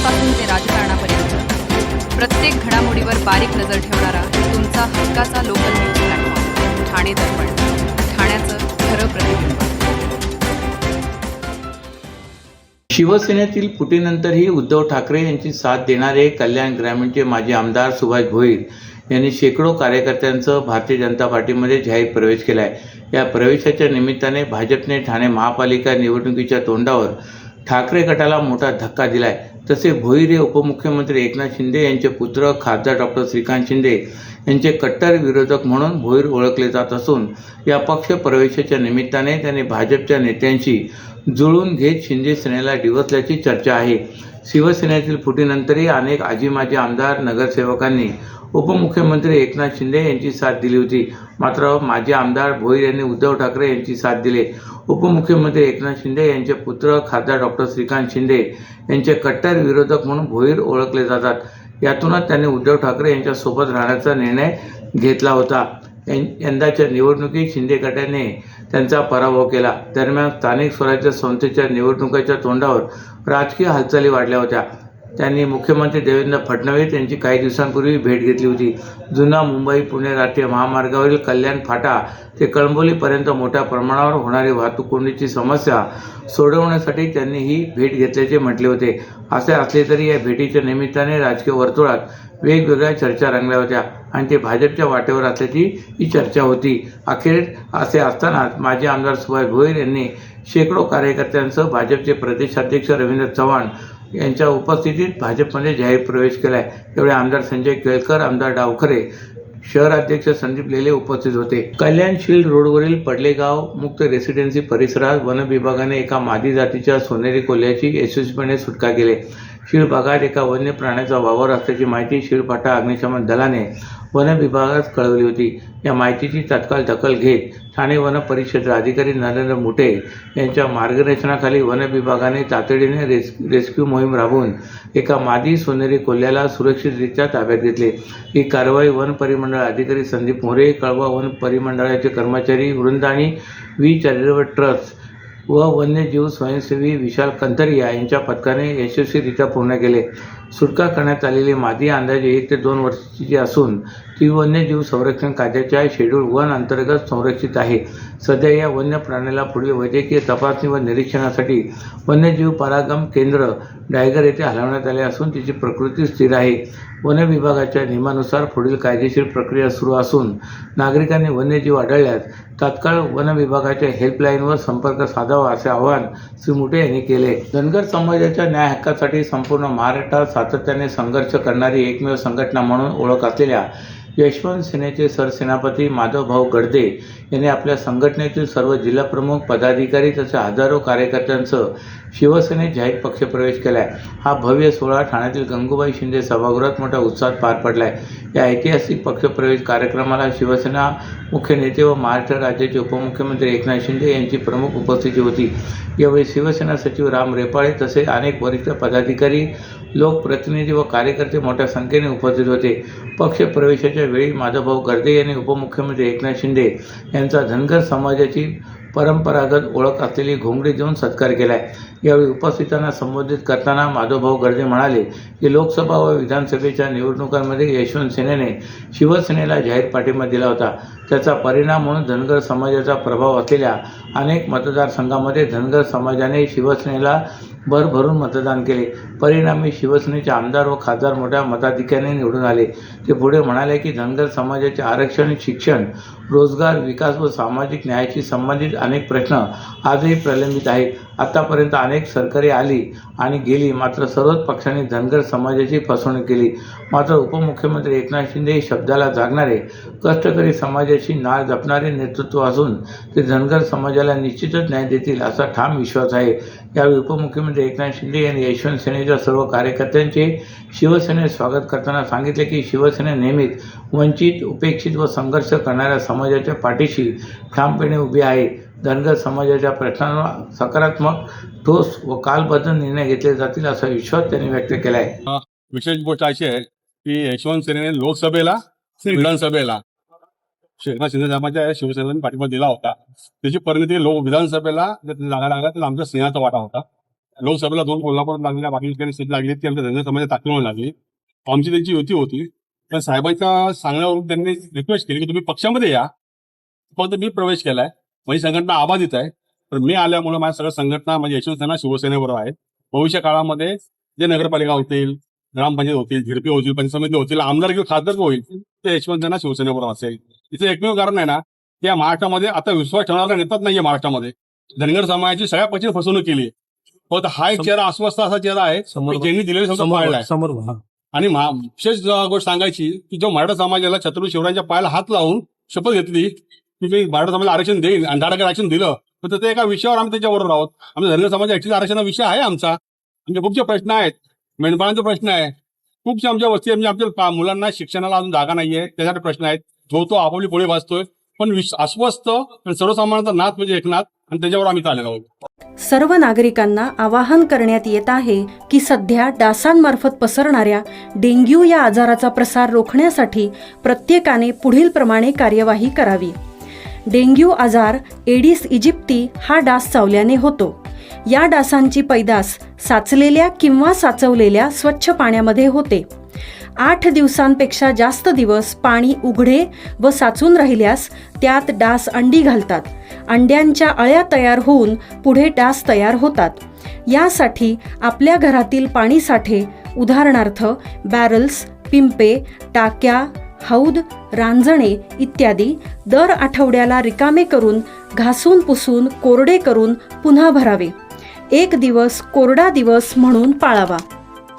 राजकारणापासून ते राजकारणापर्यंत प्रत्येक घडामोडीवर बारीक नजर ठेवणारा तुमचा हक्काचा लोकल न्यूज प्लॅटफॉर्म ठाणे दर्पण, ठाण्याचं खरं प्रतिबिंब. शिवसेनेतील फुटीनंतरही उद्धव ठाकरे यांची साथ देणारे कल्याण ग्रामीणचे माजी आमदार सुभाष भोईर यांनी शेकडो कार्यकर्त्यांसह भारतीय जनता पार्टीमध्ये जाहीर प्रवेश केला आहे. या प्रवेशाच्या निमित्ताने भाजपने ठाणे महापालिका निवडणुकीच्या तोंडावर ठाकरे गटाला मोठा धक्का दिलाय. तसे भोईर हे उपमुख्यमंत्री एकनाथ शिंदे यांचे पुत्र खासदार डॉक्टर श्रीकांत शिंदे यांचे कट्टर विरोधक म्हणून भोईर ओळखले जात असून या पक्ष प्रवेशाच्या निमित्ताने त्यांनी भाजपच्या नेत्यांशी जुळून घेत शिंदे सेनेला डिवचल्याची चर्चा आहे. शिवसेनेतील फुटीनंतरही अनेक आजी माजी आमदार नगरसेवकांनी उपमुख्यमंत्री एकनाथ शिंदे यांची साथ दिली होती. मात्र माजी आमदार भोईर यांनी उद्धव ठाकरे यांची साथ दिली. उपमुख्यमंत्री एकनाथ शिंदे यांचे पुत्र खासदार डॉक्टर श्रीकांत शिंदे यांचे कट्टर विरोधक म्हणून भोईर ओळखले जातात. यातूनच त्यांनी उद्धव ठाकरे यांच्या सोबत राहण्याचा निर्णय घेतला होता. यंदाच्या निवडणुकीत शिंदे गटाने त्यांचा पराभव केला. दरम्यान स्थानिक स्वराज्य संस्थेच्या निवडणुकीच्या तोंडावर राजकीय हालचाली वाढल्या होत्या. त्यांनी मुख्यमंत्री देवेंद्र फडणवीस यांची काही दिवसांपूर्वी भेट घेतली होती. जुना मुंबई पुणे राष्ट्रीय महामार्गावरील कल्याण फाटा ते कळंबोलीपर्यंत मोठ्या प्रमाणावर होणारी वाहतूक कोंडीची समस्या सोडवण्यासाठी त्यांनी ही भेट घेतल्याचे म्हटले होते. असे असले तरी या भेटीच्या निमित्ताने राजकीय वर्तुळात वेगवेगळ्या चर्चा रंगल्या होत्या आणि ते भाजपच्या वाटेवर असल्याची ही चर्चा होती. अखेर असे असतानाच माजी आमदार सुभाष भोईर यांनी शेकडो कार्यकर्त्यांसह भाजपचे प्रदेशाध्यक्ष रवींद्र चव्हाण यांच्या उपस्थितीत भाजपमध्ये जाहीर प्रवेश केलाय. त्यावेळी आमदार संजय केळकर, आमदार डावखरे, शहराध्यक्ष संदीप लेले उपस्थित होते. कल्याण शिल्ड रोडवरील पडलेगाव मुक्त रेसिडेन्सी परिसरात वन विभागाने एका मादी जातीच्या सोनेरी कोल्ह्याची यशस्वीपणे सुटका केली. शीळ भागात एका वन्य प्राण्याचा वावर असल्याची माहिती शीळफाटा अग्निशमन दलाने वन विभागास कळवली होती. या माहितीची तत्काळ दखल घेत ठाणे वन परिक्षेत्र अधिकारी नरेंद्र मुटे यांच्या मार्गदर्शनाखाली वन विभागाने तातडीने रेस्क्यू मोहीम राबवून एका मादी सोनेरी कोल्ह्याला सुरक्षितरित्या ताब्यात घेतले. ही कारवाई वन परिमंडळ अधिकारी संदीप मोरे, कळवा वन परिमंडळाचे कर्मचारी वृंद आणि वी चॅरिटेबल ट्रस्ट व वन्यजीव स्वयंसेवी विशाल कंतरिया यांच्या पथकाने यशस्वीरित्या पूर्ण केले. सुटका करण्यात आलेली मादी अंदाजे 1 ते 2 वर्षाची असून ती वन्यजीव संरक्षण कायद्याच्या शेड्यूल 1 अंतर्गत संरक्षित आहे. सध्या या वन्य प्राण्याला पुढील वैद्यकीय तपासणी व निरीक्षणासाठी वन्यजीव परागम केंद्र डायगर येथे हलवण्यात आले असून तिची प्रकृती स्थिर आहे. वन विभागाच्या नियमानुसार पुढील कायदेशीर प्रक्रिया सुरू असून नागरिकांनी वन्यजीव आढळल्यास तात्काळ वन विभागाच्या हेल्पलाईनवर संपर्क साधावा असे आवाहन श्री मुटे यांनी केले. धनगर समाजाच्या न्याय हक्कासाठी संपूर्ण महाराष्ट्रात सातत्याने संघर्ष करणारी एकमेव संघटना म्हणून ओळख असलेल्या यशवंत सेनेचे सरसेनापती माधवभाऊ गडदे यांनी आपल्या संघटनेतील सर्व जिल्हाप्रमुख, पदाधिकारी तसेच हजारो कार्यकर्त्यांसह शिवसेनेत जाहीर पक्षप्रवेश केलाय. हा भव्य सोहळा ठाण्यातील गंगूबाई शिंदे सभागृहात मोठ्या उत्साहात पार पडलाय. या ऐतिहासिक पक्षप्रवेश कार्यक्रमाला शिवसेना मुख्य नेते व महाराष्ट्र राज्याचे उपमुख्यमंत्री एकनाथ शिंदे यांची प्रमुख उपस्थिती होती. यावेळी शिवसेना सचिव राम रेपाळे तसेच अनेक वरिष्ठ पदाधिकारी, लोकप्रतिनिधी व कार्यकर्ते मोठ्या संख्येने उपस्थित होते. पक्षप्रवेशाच्या वेळी माधवभाऊ गडदे यांनी उपमुख्यमंत्री एकनाथ शिंदे यांचा धनगर समाजाची परंपरागत ओळख असलेली घोंगडी देऊन सत्कार केलाय. यावेळी उपस्थितांना संबोधित करताना माधवभाऊ गडदे म्हणाले की लोकसभा व विधानसभेच्या निवडणुकांमध्ये यशवंत सेनेने शिवसेनेला जाहीर पाठिंबा दिला होता. त्याचा परिणाम म्हणून धनगर समाजाचा प्रभाव असलेल्या अनेक मतदारसंघामध्ये धनगर समाजाने शिवसेनेला भरभरून मतदान केले. परिणामी शिवसेनेचे आमदार व खासदार मोठ्या मताधिक्याने निवडून आले. ते पुढे म्हणाले की धनगर समाजाचे आरक्षण, शिक्षण, रोजगार, विकास व सामाजिक न्यायाशी संबंधित अनेक प्रश्न आजही प्रलंबित आहेत. आतापर्यंत अनेक सरकारे आली आणि गेली, मात्र सर्वच पक्षांनी धनगर समाजाची फसवणूक केली. मात्र उपमुख्यमंत्री एकनाथ शिंदे हे शब्दाला जागणारे, कष्टकरी समाजाची नाळ जपणारे नेतृत्व असून ते धनगर समाजाला निश्चितच न्याय देतील असा ठाम विश्वास आहे. यावेळी उपमुख्यमंत्री एकनाथ शिंदे यांनी यशवंत सेनेच्या सर्व कार्यकर्त्यांचे शिवसेनेत स्वागत करताना सांगितले की शिवसेना नेहमीच वंचित, उपेक्षित व संघर्ष करणाऱ्या समाजाच्या पाठीशी ठामपणे उभी आहे. धनगर समाजाच्या प्रश्नांवर सकारात्मक, ठोस व कालबद्ध निर्णय घेतले जातील असा विश्वास त्यांनी व्यक्त केला आहे. विशेष गोष्ट अशी आहे की यशवंत सेनेने लोकसभेला, विधानसभेला एकनाथ शिंदे साहेबांच्या शिवसेनेने पाठिंबा दिला होता. त्याची परिणती विधानसभेला जागा लागला तर आमच्या सिंहाचा वाटा होता. लोकसभेला 2 कोल्हापुरात लागलेल्या, बाकी ठिकाणी सीट लागली, ती आमच्या धनगर समाजात टाकून लागली. आमची त्यांची युती होती. पण साहेबांच्या सांगण्यावरून त्यांनी रिक्वेस्ट केली की तुम्ही पक्षामध्ये या. फक्त मी प्रवेश केलाय, माझी संघटना आबाधित आहे. पण मी आल्यामुळे माझ्या सगळ्या संघटना म्हणजे यशवंत सेना शिवसेनेबरोबर आहेत. भविष्य काळामध्ये जे नगरपालिका होतील, ग्रामपंचायत होतील, झिडपी होतील, पंचायत समिती होतील, आमदार किंवा खासदार होईल ते यशवंत सेना शिवसेनेबरोबर असेल. इथे एकमेव कारण आहे ना, की या महाराष्ट्रामध्ये आता विश्वास ठेवणारा नेताच नाहीये. महाराष्ट्रामध्ये धनगर समाजाची सगळ्या पक्षाने फसवणूक केली. फक्त हा एक चेहरा अस्वस्थ असा चेहरा आहे की ज्यांनी दिलेले शब्द पाळलाय. आणि विशेष गोष्ट सांगायची की जो मराठा समाजाला छत्रपती शिवरायांच्या पायाला हात लावून शपथ घेतली की मी मराठा समाजाला आरक्षण देईन आणि 10% आरक्षण दिलं, तर ते एका विषयावर आम्ही त्याच्याबरोबर आहोत. आमच्या धनगर समाज ऍक्च्युअली आरक्षणाचा विषय आहे आमचा. आमचे खूपचे प्रश्न आहेत, मेंढपाळांचा प्रश्न आहे, खूपशा आमच्या वस्ती, म्हणजे आमच्या मुलांना शिक्षणाला अजून जागा नाहीये, त्यासाठी प्रश्न आहेत. तो आपापली पोळी भाजतोय. पण अस्वस्थ आणि सर्वसामान्यांचा नाथ म्हणजे एकनाथ, आणि त्याच्यावर आम्ही चाललेलो आहोत. सर्व नागरिकांना आवाहन करण्यात येत आहे की सध्या डासांमार्फत पसरणाऱ्या डेंग्यू या आजाराचा प्रसार रोखण्यासाठी प्रत्येकाने पुढील प्रमाणे कार्यवाही करावी. डेंग्यू आजार एडिस इजिप्ती हा डास चावल्याने होतो. या डासांची पैदास साचलेल्या किंवा साचवलेल्या स्वच्छ पाण्यामध्ये होते. 8 दिवसांपेक्षा जास्त दिवस पाणी उघडे व साचून राहिल्यास त्यात डास अंडी घालतात. अंड्यांच्या अळ्या तयार होऊन पुढे डास तयार होतात. यासाठी आपल्या घरातील पाणीसाठे, उदाहरणार्थ बॅरल्स, पिंपे, टाक्या, हौद, रांजणे इत्यादी दर आठवड्याला रिकामे करून घासून पुसून कोरडे करून पुन्हा भरावे. 1 दिवस कोरडा दिवस म्हणून पाळावा.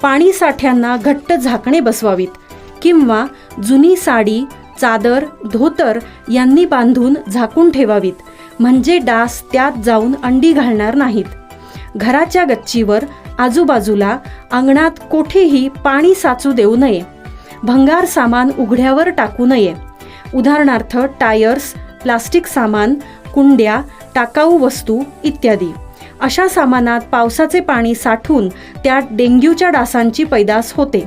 पाणी साठ्यांना घट्ट झाकणे बसवावीत किंवा जुनी साडी, चादर, धोतर यांनी बांधून झाकून ठेवावीत, म्हणजे डास त्यात जाऊन अंडी घालणार नाहीत. घराच्या गच्चीवर, आजूबाजूला, अंगणात कोठेही पाणी साचू देऊ नये. भंगार सामान उघड्यावर टाकू नये, उदाहरणार्थ टायर्स, प्लास्टिक सामान, कुंड्या, टाकाऊ वस्तू इत्यादी. अशा सामानात पावसाचे पाणी साठून त्यात डेंग्यूच्या डासांची पैदास होते.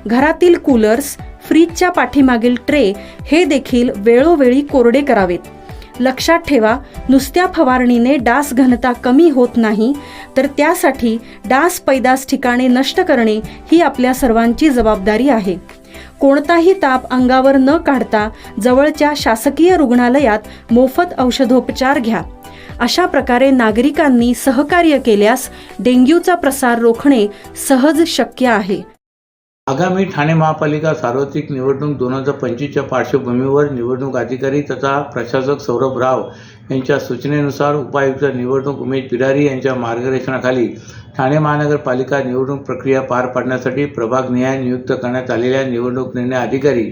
घरातील कूलर्स, फ्रीजच्या पाठीमागील ट्रे हे देखील वेळोवेळी कोरडे करावेत. लक्षात ठेवा, नुसत्या फवारणीने डास घनता कमी होत नाही, तर त्यासाठी डास पैदास ठिकाणे नष्ट करणे ही आपल्या सर्वांची जबाबदारी आहे. कोणताही ताप अंगावर न काढता जवळच्या शासकीय रुग्णालयात मोफत औषधोपचार घ्या. अशा प्रकारे नागरिकांनी सहकार्य केल्यास डेंग्यूचा प्रसार रोखणे सहज शक्य आहे. आगामी ठाणे महापालिका सार्वत्रिक निवडणूक 2025च्या पार्श्वभूमीवर निवडणूक अधिकारी तथा प्रशासक सौरभ राव यांच्या सूचनेनुसार उपायुक्त निवडणूक उमेश बिरारी यांच्या मार्गदर्शनाखाली ठाणे महानगरपालिका निवडणूक प्रक्रिया पार पाडण्यासाठी प्रभागनिहाय नियुक्त करण्यात आलेल्या निवडणूक निर्णय अधिकारी,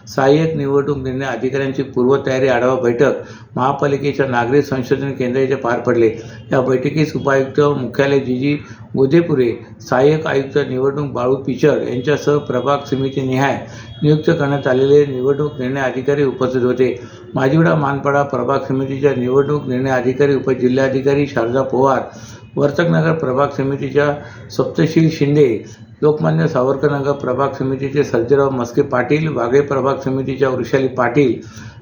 सहाय्यक निवडणूक निर्णय अधिकाऱ्यांची पूर्वतयारी आढावा बैठक महापालिकेच्या नागरिक संशोधन केंद्र येथे पार पडले. या बैठकीस उपायुक्त मुख्यालय जी गोदेपुरे, सहाय्यक आयुक्त निवडणूक बाळू पिचड यांच्यासह प्रभाग समिती निहाय नियुक्त करण्यात आलेले निवडणूक निर्णय अधिकारी उपस्थित होते. माजिवडा मानपाडा प्रभाग समितीच्या निवडणूक निर्णय अधिकारी उपजिल्हाधिकारी शारदा पवार, वर्तकनगर प्रभाग समितीच्या सप्तशील शिंदे, लोकमान्य सावरकरनगर प्रभाग समितीचे सर्जेराव मस्के पाटील, वाघे प्रभाग समितीच्या वृषाली पाटील,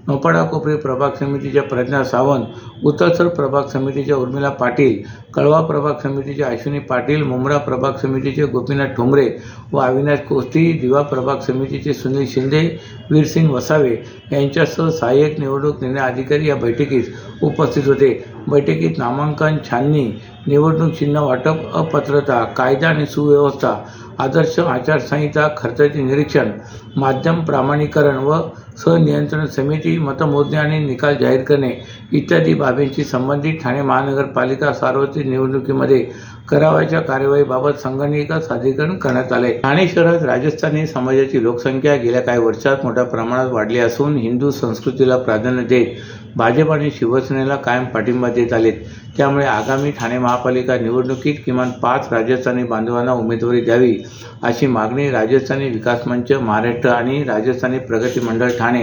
नौपाडा कोपरी प्रभाग समितीच्या प्रज्ञा सावंत, उत्तरसर प्रभाग समितीच्या उर्मिला पाटील, कळवा प्रभाग समितीचे अश्विनी पाटील, मुंब्रा प्रभाग समितीचे गोपीनाथ ठोंबरे व अविनाश कोस्ती, दिवा प्रभाग समितीचे सुनील शिंदे, वीरसिंग वसावे यांच्यासह सहाय्यक निवडणूक निर्णय अधिकारी या बैठकीस उपस्थित होते. बैठकीत नामांकन, छाननी, निवडणूक चिन्ह वाटप, अपात्रता, कायदा आणि सुव्यवस्था, आदर्श आचारसंहिता, खर्चाचे निरीक्षण, माध्यम प्रमाणीकरण व सहनियंत्रण समिती, मतमोजणी आणि निकाल जाहीर करणे इत्यादी बाबींशी संबंधित ठाणे महानगरपालिका सार्वत्रिक निवडणुकीमध्ये करावयाच्या कार्यवाहीबाबत संगणकीय सादरीकरण करण्यात आले. ठाणे शहरात राजस्थानी समाजाची लोकसंख्या गेल्या काही वर्षात मोठ्या प्रमाणात वाढली असून हिंदू संस्कृतीला प्राधान्य देत भाजप आणि शिवसेनेला कायम पाठिंबा देत आलेत. त्यामुळे आगामी ठाणे महापालिका निवडणुकीत किमान 5 राजस्थानी बांधवांना उमेदवारी द्यावी अशी मागणी राजस्थानी विकास मंच महाराष्ट्र आणि राजस्थानी प्रगती मंडळ ठाणे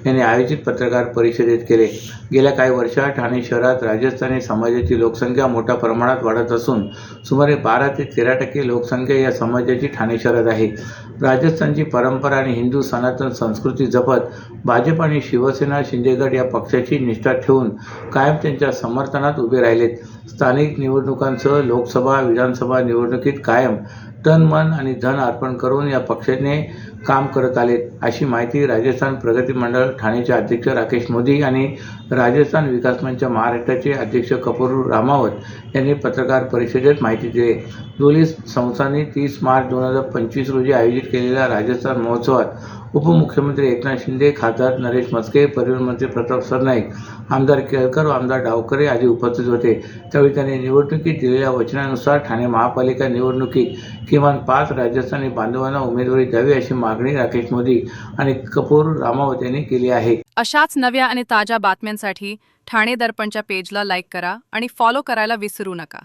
यांनी आयोजित पत्रकार परिषदेत केले. गेल्या काही वर्षात ठाणे शहरात राजस्थानी समाजाची लोकसंख्या मोठ्या प्रमाणात वाढत असून सुमारे 12 ते 13% लोकसंख्या या समाजाची ठाणे शहरात आहे. राजस्थानची परंपरा आणि हिंदू सनातन संस्कृती जपत भाजप आणि शिवसेना शिंदेगड या पक्षाची निष्ठा ठेवून कायम त्यांच्या समर्थनात उभे राहिले राहिलेत. स्थानिक निवडणुकांसह लोकसभा, विधानसभा निवडणुकीत कायम तन, मन आणि धन अर्पण करून या पक्षाने काम करत आलेत, अशी माहिती राजस्थान प्रगती मंडळ ठाणेचे अध्यक्ष राकेश मोदी आणि राजस्थान विकास मंच महाराष्ट्राचे अध्यक्ष कपूर रामावत यांनी पत्रकार परिषदेत माहिती दिली. दोन्ही संस्थांनी 30 मार्च 2025 रोजी आयोजित केलेल्या राजस्थान महोत्सवात उपमुख्यमंत्री एकनाथ शिंदे, खासदार नरेश म्हस्के, परिवहन मंत्री प्रताप सरनाईक, आमदार केळकर व आमदार डावकरे आदी उपस्थित होते. त्यावेळी त्यांनी निवडणुकीत दिलेल्या वचनानुसार ठाणे महापालिका निवडणुकीत किमान 5 राजस्थानी बांधवांना उमेदवारी द्यावी अशी मागणी राकेश मोदी आणि कपूर रामावत यांनी केली आहे. अशाच नव्या आणि ताज्या बातम्यांसाठी ठाणे दर्पणच्या पेजला लाईक करा आणि फॉलो करायला विसरू नका.